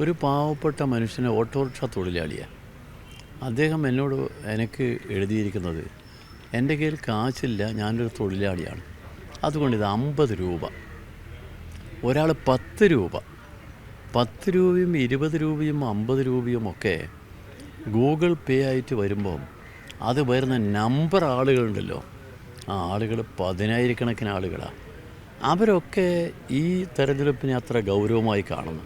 ഒരു പാവപ്പെട്ട മനുഷ്യനെ ഓട്ടോറിക്ഷ തൊഴിലാളിയാണ്. അദ്ദേഹം എനിക്ക് എഴുതിയിരിക്കുന്നത്, എൻ്റെ കയ്യിൽ കാശില്ല, ഞാനൊരു തൊഴിലാളിയാണ്, അതുകൊണ്ട് ഇത് 50 രൂപ. ഒരാൾ 10 രൂപ, 10 രൂപയും 20 രൂപയും 50 രൂപയും ഒക്കെ ഗൂഗിൾ പേ ആയിട്ട് വരുമ്പം അത് വരുന്ന നമ്പർ ആളുകളുണ്ടല്ലോ, ആ ആളുകൾ 10,000-കണക്കിന് ആളുകളാണ്. അവരൊക്കെ ഈ തെരഞ്ഞെടുപ്പിനെ അത്ര ഗൗരവമായി കാണുന്നു.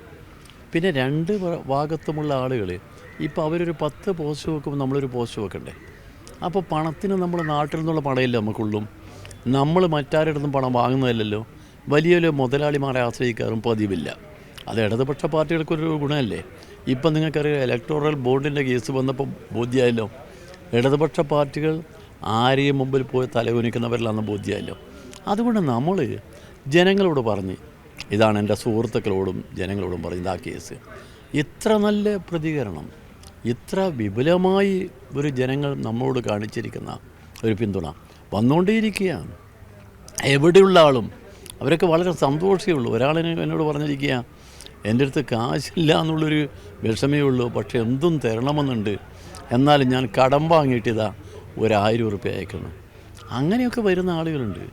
പിന്നെ രണ്ട് ഭാഗത്തുമുള്ള ആളുകൾ ഇപ്പോൾ അവരൊരു 10 പോസ്റ്റ് വെക്കുമ്പോൾ നമ്മളൊരു പോസ്റ്റ് വെക്കണ്ടേ? അപ്പോൾ പണത്തിന് നമ്മൾ നാട്ടിൽ നിന്നുള്ള പണമില്ല നമുക്കുള്ളൂ. നമ്മൾ മറ്റാരുടെയും പണം വാങ്ങുന്നതല്ലല്ലോ. വലിയ വലിയ മുതലാളിമാരെ ആശ്രയിക്കാറും പതിവില്ല. അത് ഇടതുപക്ഷ പാർട്ടികൾക്കൊരു ഗുണമല്ലേ? ഇപ്പം നിങ്ങൾക്കറിയാം, ഇലക്ടോറൽ ബോണ്ടിൻ്റെ കേസ് വന്നപ്പോൾ ബോധ്യമായല്ലോ, ഇടതുപക്ഷ പാർട്ടികൾ ആരെയും മുമ്പിൽ പോയി തലകുനിക്കുന്നവരിലാണെന്ന് ബോധ്യമായല്ലോ. അതുകൊണ്ട് നമ്മൾ ജനങ്ങളോട് പറഞ്ഞ്, ഇതാണ് എൻ്റെ സുഹൃത്തുക്കളോടും ജനങ്ങളോടും പറഞ്ഞത്, ആ കേസ് ഇത്ര നല്ല പ്രതികരണം, ഇത്ര വിപുലമായി ഒരു ജനങ്ങൾ നമ്മളോട് കാണിച്ചിരിക്കുന്ന ഒരു പിന്തുണ വന്നുകൊണ്ടേയിരിക്കുകയാണ്. എവിടെയുള്ള ആളും അവരൊക്കെ വളരെ സന്തോഷമേ ഉള്ളൂ. എന്നോട് പറഞ്ഞിരിക്കുക, എൻ്റെ അടുത്ത് കാശില്ല എന്നുള്ളൊരു വിഷമേ ഉള്ളൂ, പക്ഷെ എന്തും തരണമെന്നുണ്ട്, എന്നാലും ഞാൻ കടം വാങ്ങിയിട്ടിതാ 1000 രൂപ അയക്കുന്നു. അങ്ങനെയൊക്കെ വരുന്ന ആളുകളുണ്ട്.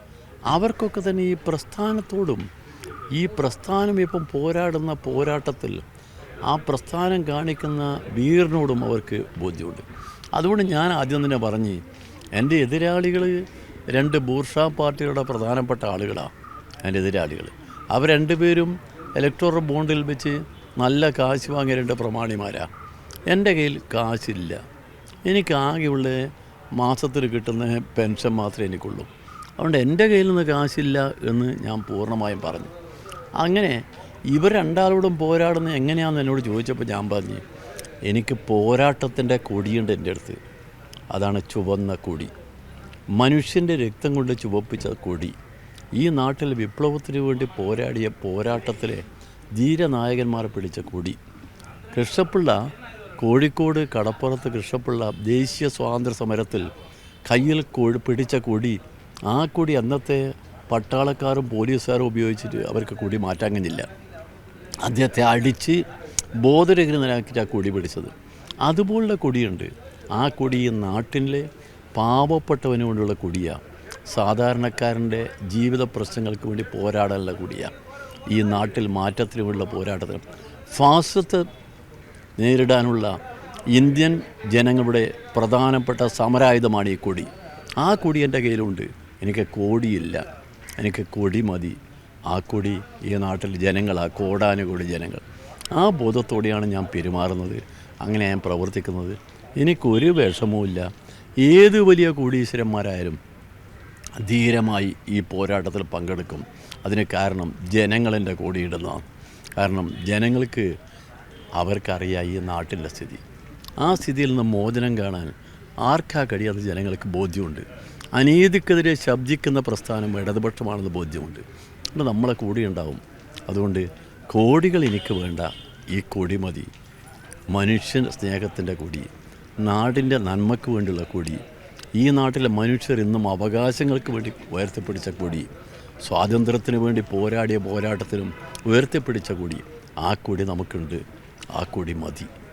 അവർക്കൊക്കെ തന്നെ ഈ പ്രസ്ഥാനത്തോടും, ഈ പ്രസ്ഥാനം ഇപ്പം പോരാടുന്ന പോരാട്ടത്തിൽ ആ പ്രസ്ഥാനം കാണിക്കുന്ന വീറിനോടും അവർക്ക് ബോധ്യമുണ്ട്. അതുകൊണ്ട് ഞാൻ ആദ്യം തന്നെ പറഞ്ഞ്, എൻ്റെ എതിരാളികൾ 2 ബൂർഷാ പാർട്ടികളുടെ പ്രധാനപ്പെട്ട ആളുകളാണ് എൻ്റെ എതിരാളികൾ. അവർ രണ്ടുപേരും ഇലക്ടോറൽ ബോണ്ടിൽ വെച്ച് നല്ല കാശ് വാങ്ങിയ 2 പ്രമാണിമാരാണ്. എൻ്റെ കയ്യിൽ കാശില്ല, എനിക്കാകെയുള്ള മാസത്തിൽ കിട്ടുന്ന പെൻഷൻ മാത്രമേ എനിക്കുള്ളൂ. അതുകൊണ്ട് എൻ്റെ കയ്യിൽ നിന്ന് കാശില്ല എന്ന് ഞാൻ പൂർണ്ണമായും പറഞ്ഞു. അങ്ങനെ ഇവർ രണ്ടാളോടും പോരാടുന്നത് എങ്ങനെയാണെന്ന് എന്നോട് ചോദിച്ചപ്പോൾ ഞാൻ പറഞ്ഞു, എനിക്ക് പോരാട്ടത്തിൻ്റെ കൊടിയുണ്ട് എൻ്റെ അടുത്ത്. അതാണ് ചുവന്ന കൊടി, മനുഷ്യൻ്റെ രക്തം കൊണ്ട് ചുവപ്പിച്ച കൊടി. ഈ നാട്ടിൽ വിപ്ലവത്തിന് വേണ്ടി പോരാടിയ പോരാട്ടത്തിലെ ധീരനായകന്മാർ പിടിച്ച കൊടി. കൃഷ്ണപിള്ള, കോഴിക്കോട് കടപ്പുറത്ത് കൃഷ്ണപിള്ള ദേശീയ സ്വാതന്ത്ര്യ സമരത്തിൽ കയ്യിൽ പിടിച്ച കൊടി, ആ കൊടി അന്നത്തെ പട്ടാളക്കാരും പോലീസുകാരും ഉപയോഗിച്ചിട്ട് അവർക്ക് കൊടി മാറ്റാൻ കഴിഞ്ഞില്ല. അദ്ദേഹത്തെ അടിച്ച് ബോധരഹിതനാക്കിയിട്ട് ആ കൊടി പിടിച്ചത്. അതുപോലുള്ള കൊടിയുണ്ട്. ആ കൊടി ഈ നാട്ടിലെ പാവപ്പെട്ടവന് വേണ്ടിയുള്ള കൊടിയാണ്. സാധാരണക്കാരൻ്റെ ജീവിത പ്രശ്നങ്ങൾക്ക് വേണ്ടി പോരാടാനുള്ള കൊടിയാണ്. ഈ നാട്ടിൽ മാറ്റത്തിന് വേണ്ടിയുള്ള പോരാട്ടത്തിന്, ഫാസിസത്തെ നേരിടാനുള്ള ഇന്ത്യൻ ജനങ്ങളുടെ പ്രധാനപ്പെട്ട സമരായുധമാണ് ഈ കൊടി. ആ കൊടി എൻ്റെ കയ്യിലുണ്ട്. എനിക്ക് കോടിയില്ല, എനിക്ക് കൊടി മതി. ആ കൊടി ഈ നാട്ടിൽ ജനങ്ങളാണ്, കോടാനുകോടി ജനങ്ങൾ. ആ ബോധത്തോടെയാണ് ഞാൻ പെരുമാറുന്നത്, അങ്ങനെ ഞാൻ പ്രവർത്തിക്കുന്നത്. എനിക്കൊരു വിഷമവുമില്ല. ഏത് വലിയ കോടീശ്വരന്മാരായാലും ധീരമായി ഈ പോരാട്ടത്തിൽ പങ്കെടുക്കും. അതിന് കാരണം ജനങ്ങളെൻ്റെ കൂടിയിടുന്നതാണ്. കാരണം ജനങ്ങൾക്ക് അവർക്കറിയാം ഈ നാട്ടിൻ്റെ സ്ഥിതി. ആ സ്ഥിതിയിൽ നിന്ന് മോചനം കാണാൻ ആർക്കാ കഴിയാതെ ജനങ്ങൾക്ക് ബോധ്യമുണ്ട്. അനീതിക്കെതിരെ ശബ്ദിക്കുന്ന പ്രസ്ഥാനം ഇടതുപക്ഷമാണെന്ന് ബോധ്യമുണ്ട്. അതുകൊണ്ട് നമ്മളെ കൂടി ഉണ്ടാവും. അതുകൊണ്ട് കോടികൾ എനിക്ക് വേണ്ട, ഈ കൊടി മതി. മനുഷ്യൻ സ്നേഹത്തിൻ്റെ കൊടി, നാടിൻ്റെ നന്മയ്ക്ക് വേണ്ടിയുള്ള കൊടി, ഈ നാട്ടിലെ മനുഷ്യർ ഇന്നും അവകാശങ്ങൾക്ക് വേണ്ടി ഉയർത്തിപ്പിടിച്ച കൊടി, സ്വാതന്ത്ര്യത്തിന് വേണ്ടി പോരാടിയ പോരാട്ടത്തിനും ഉയർത്തിപ്പിടിച്ച കൊടി, ആ കൊടി നമുക്കുണ്ട്. ആ കൊടി മതി.